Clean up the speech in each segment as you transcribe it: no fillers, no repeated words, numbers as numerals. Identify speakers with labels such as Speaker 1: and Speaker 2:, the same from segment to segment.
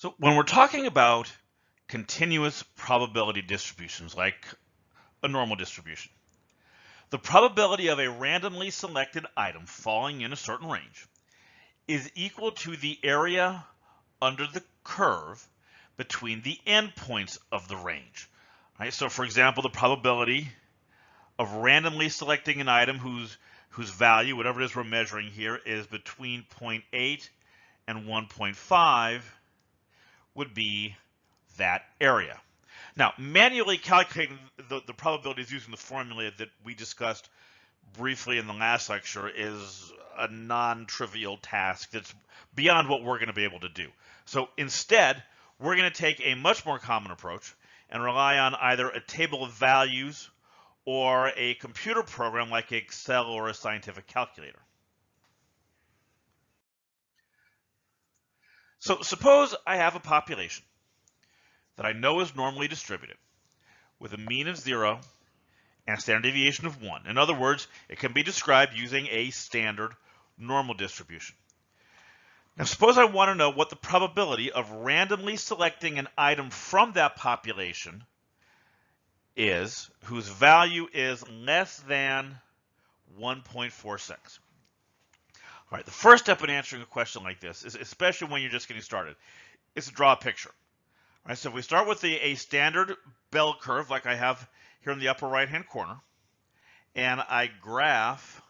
Speaker 1: So when we're talking about continuous probability distributions, like a normal distribution, the probability of a randomly selected item falling in a certain range is equal to the area under the curve between the endpoints of the range. Right? So for example, the probability of randomly selecting an item whose value, whatever it is we're measuring here, is between 0.8 and 1.5 would be that area. Now, manually calculating the probabilities using the formula that we discussed briefly in the last lecture is a non-trivial task that's beyond what we're going to be able to do. So instead, we're going to take a much more common approach and rely on either a table of values or a computer program like Excel or a scientific calculator. So suppose I have a population that I know is normally distributed with a mean of 0 and a standard deviation of 1. In other words, it can be described using a standard normal distribution. Now suppose I want to know what the probability of randomly selecting an item from that population is whose value is less than 1.46. All right, the first step in answering a question like this, is especially when you're just getting started, is to draw a picture. All right, so if we start with a standard bell curve like I have here in the upper right-hand corner, and I graph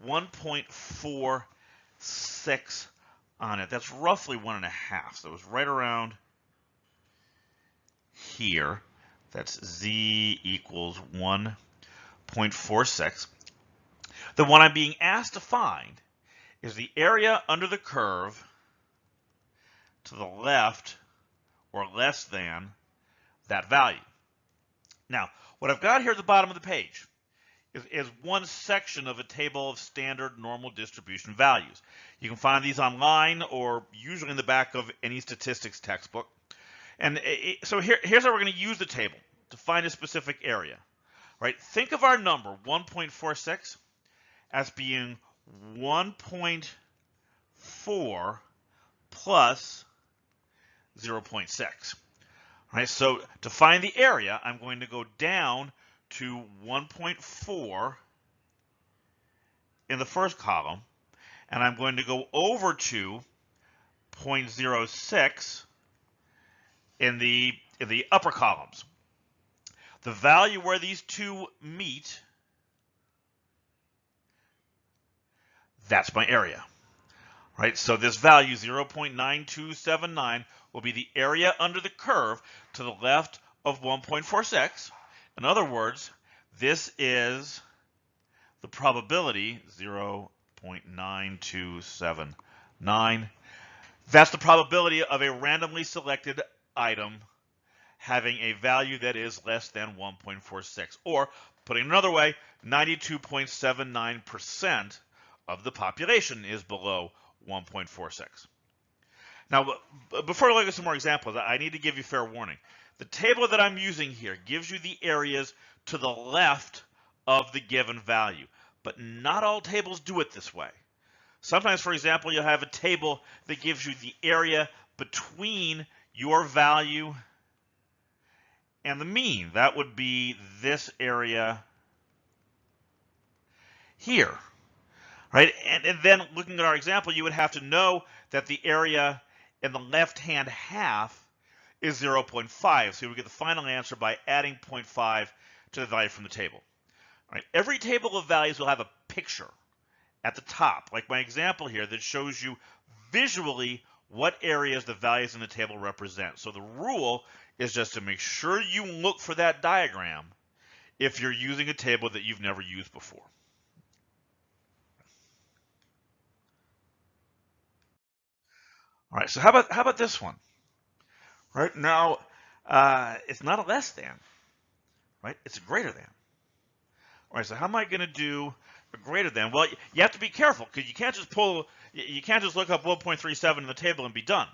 Speaker 1: 1.46 on it, that's roughly 1.5. So it's right around here. That's z equals 1.46. Then what I'm being asked to find is the area under the curve to the left or less than that value. Now, what I've got here at the bottom of the page is one section of a table of standard normal distribution values. You can find these online or usually in the back of any statistics textbook. And so here's how we're going to use the table to find a specific area. Right? Think of our number 1.46 as being 1.4 plus 0.6. Right? So to find the area, I'm going to go down to 1.4 in the first column, and I'm going to go over to 0.06 in the upper columns. The value where these two meet, that's my area. Right? So this value 0.9279 will be the area under the curve to the left of 1.46. In other words, this is the probability 0.9279. That's the probability of a randomly selected item having a value that is less than 1.46, or putting it another way, 92.79% of the population is below 1.46. Now, before I look at some more examples, I need to give you fair warning. The table that I'm using here gives you the areas to the left of the given value, but not all tables do it this way. Sometimes, for example, you'll have a table that gives you the area between your value and the mean. That would be this area here. Right? And then looking at our example, you would have to know that the area in the left-hand half is 0.5. So you would get the final answer by adding 0.5 to the value from the table. All right? Every table of values will have a picture at the top, like my example here, that shows you visually what areas the values in the table represent. So the rule is just to make sure you look for that diagram if you're using a table that you've never used before. All right, so how about this one? Right now, it's not a less than, right? It's a greater than. All right, so how am I going to do a greater than? Well, you have to be careful because you can't just look up 1.37 in the table and be done,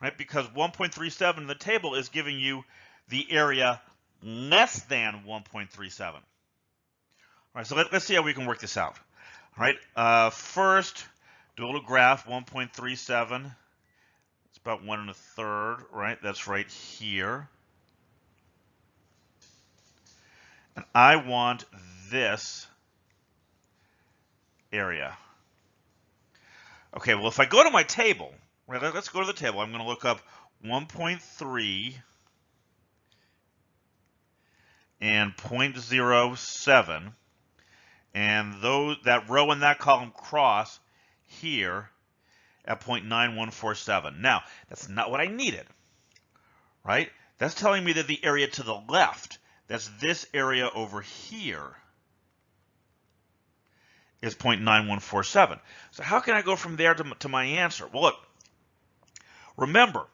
Speaker 1: right? Because 1.37 in the table is giving you the area less than 1.37. All right, so let's see how we can work this out. All right, first, do a little graph, 1.37. It's about 1 1/3, right? That's right here. And I want this area. Okay, well, if I go to my table, right, let's go to the table. I'm going to look up 1.3 and 0.07, and that row and that column cross here at 0.9147. Now, that's not what I needed, right? That's telling me that the area to the left, that's this area over here, is 0.9147. So how can I go from there to my answer? Well, look, remember,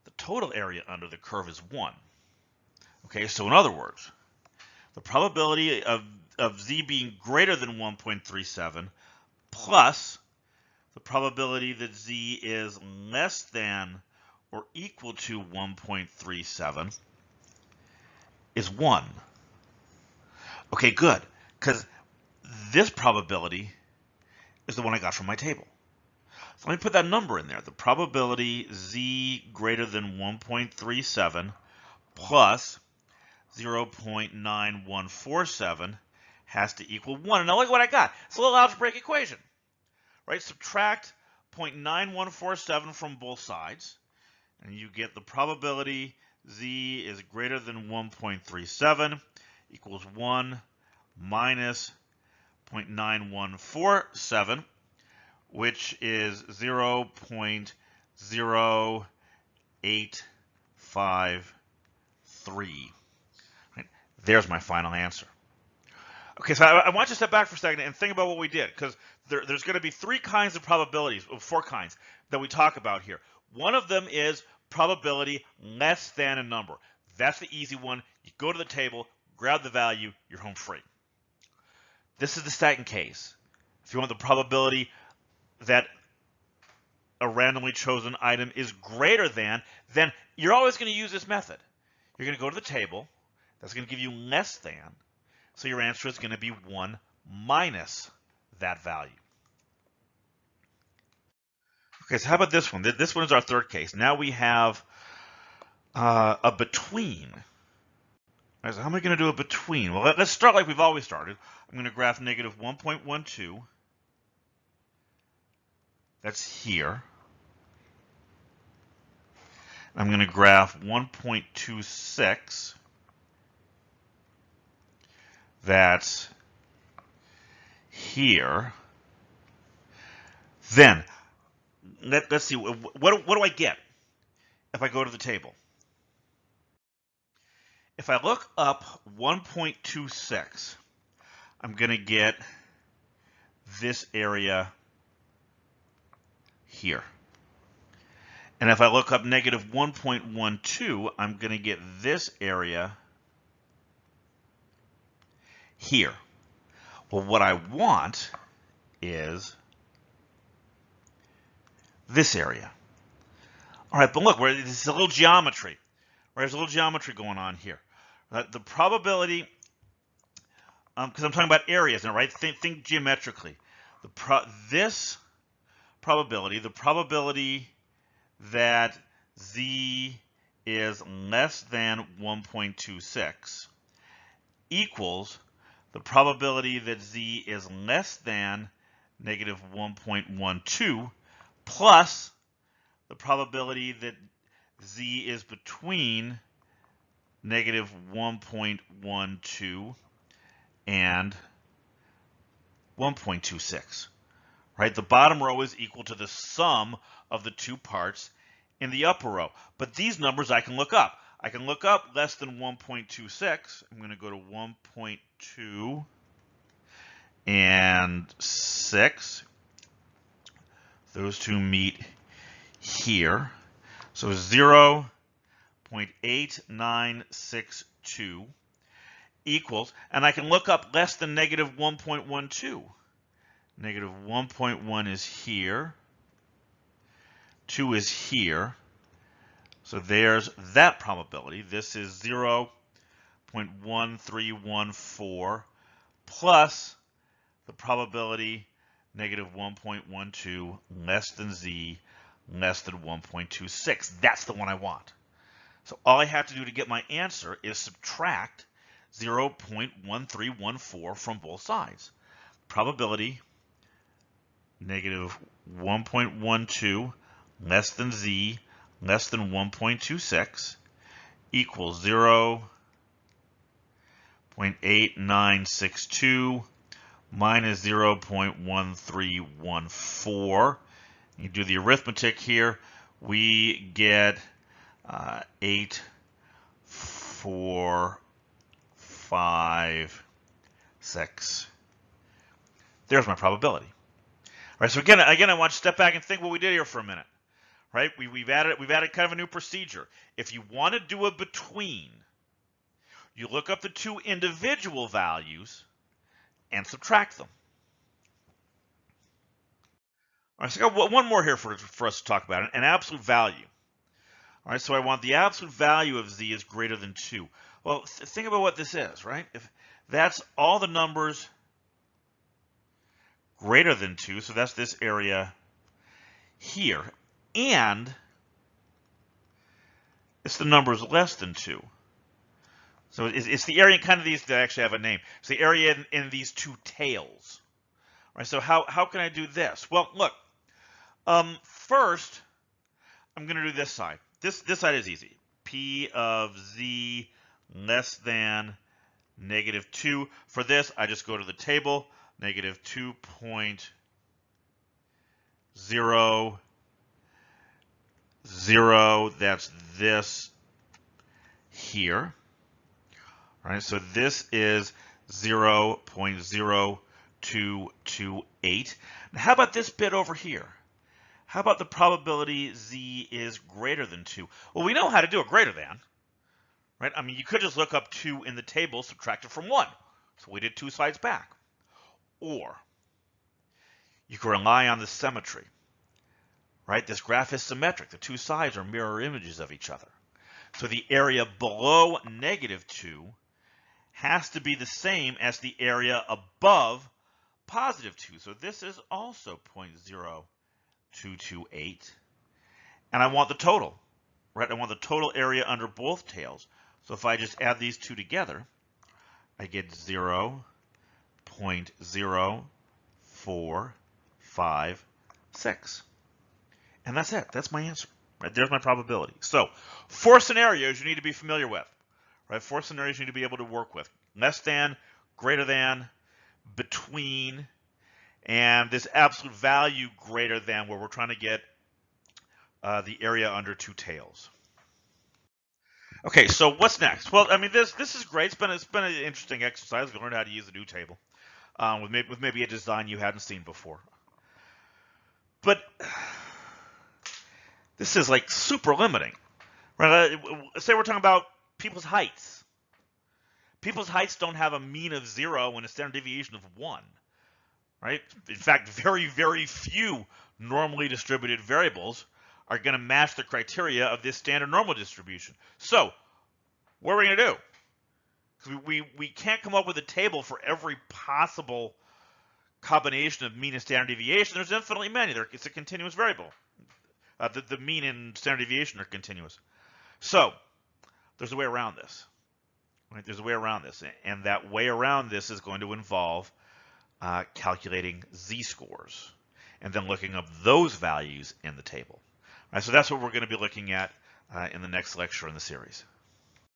Speaker 1: the total area under the curve is 1. Okay, so in other words, the probability of z being greater than 1.37 plus the probability that z is less than or equal to 1.37 is 1. Okay, good, because this probability is the one I got from my table. So let me put that number in there. The probability z greater than 1.37 plus 0.9147 has to equal 1. And now look what I got. It's a little algebraic equation, right? Subtract 0.9147 from both sides, and you get the probability z is greater than 1.37 equals 1 minus 0.9147, which is 0.0853. Right? There's my final answer. Okay, so I want you to step back for a second and think about what we did, because there's going to be 3 kinds of probabilities, or 4 kinds, that we talk about here. One of them is probability less than a number. That's the easy one. You go to the table, grab the value, you're home free. This is the second case. If you want the probability that a randomly chosen item is greater than, then you're always going to use this method. You're going to go to the table. That's going to give you less than. So your answer is going to be 1 minus that value. Okay, so how about this one? This one is our third case. Now we have a between. Right, so how am I going to do a between? Well, let's start like we've always started. I'm going to graph negative 1.12. That's here. I'm going to graph 1.26. That's here. Then, let's see, what do I get if I go to the table? If I look up 1.26, I'm going to get this area here. And if I look up negative 1.12, I'm going to get this area here. Well, what I want is this area. All right, but look, this is a little geometry. Right, there's a little geometry going on here. The probability, because I'm talking about areas now, right? Think geometrically. This probability, the probability that z is less than 1.26 equals the probability that z is less than negative 1.12 plus the probability that z is between negative 1.12 and 1.26. Right? The bottom row is equal to the sum of the 2 parts in the upper row. But these numbers I can look up. I can look up less than 1.26. I'm going to go to 1.2 and 6. Those two meet here. So 0.8962 equals, and I can look up less than negative 1.12. Negative 1.1 is here. 2 is here. So there's that probability. This is 0.1314 plus the probability negative 1.12 less than z less than 1.26. That's the one I want. So all I have to do to get my answer is subtract 0.1314 from both sides. Probability negative 1.12 less than z less than 1.26 equals 0.8962 minus 0.1314. You do the arithmetic here, we get 8, 4, 5, 6. There's my probability. All right, so again, I want you to step back and think what we did here for a minute. Right? We've added kind of a new procedure. If you want to do a between, you look up the two individual values and subtract them. All right, so I got one more here for us to talk about, an absolute value. All right, so I want the absolute value of z is greater than 2. Well, think about what this is, right? If that's all the numbers greater than 2, so that's this area here, and it's the numbers less than 2. So it's the area in kind of these that actually have a name. It's the area in these two tails. All right, so how can I do this? Well, look, first, I'm going to do this side. This side is easy. P of z less than negative 2. For this, I just go to the table, negative 2.00. That's this here. All right, so this is 0.0228. Now, how about this bit over here? How about the probability z is greater than 2? Well, we know how to do a greater than, right? I mean, you could just look up 2 in the table, subtract it from 1. So we did 2 sides back. Or you can rely on the symmetry, right? This graph is symmetric. The two sides are mirror images of each other. So the area below negative 2 has to be the same as the area above positive 2. So this is also 0.0228. And I want the total, right? I want the total area under both tails. So if I just add these two together, I get 0.0456. And that's it. That's my answer. Right? There's my probability. So 4 scenarios you need to be familiar with. Right? 4 scenarios you need to be able to work with. Less than, greater than, between, and this absolute value greater than, where we're trying to get the area under two tails. Okay, so what's next? Well, I mean, this is great. It's been an interesting exercise. We learned how to use the new table with maybe a design you hadn't seen before. But this is like super limiting. Right? Say we're talking about people's heights. People's heights don't have a mean of 0 and a standard deviation of 1. Right? In fact, very, very few normally distributed variables are going to match the criteria of this standard normal distribution. So, what are we going to do? Because we can't come up with a table for every possible combination of mean and standard deviation. There's infinitely many. It's a continuous variable. The mean and standard deviation are continuous. So, there's a way around this. Right? There's a way around this. And that way around this is going to involve calculating z-scores and then looking up those values in the table. All right, so that's what we're going to be looking at in the next lecture in the series.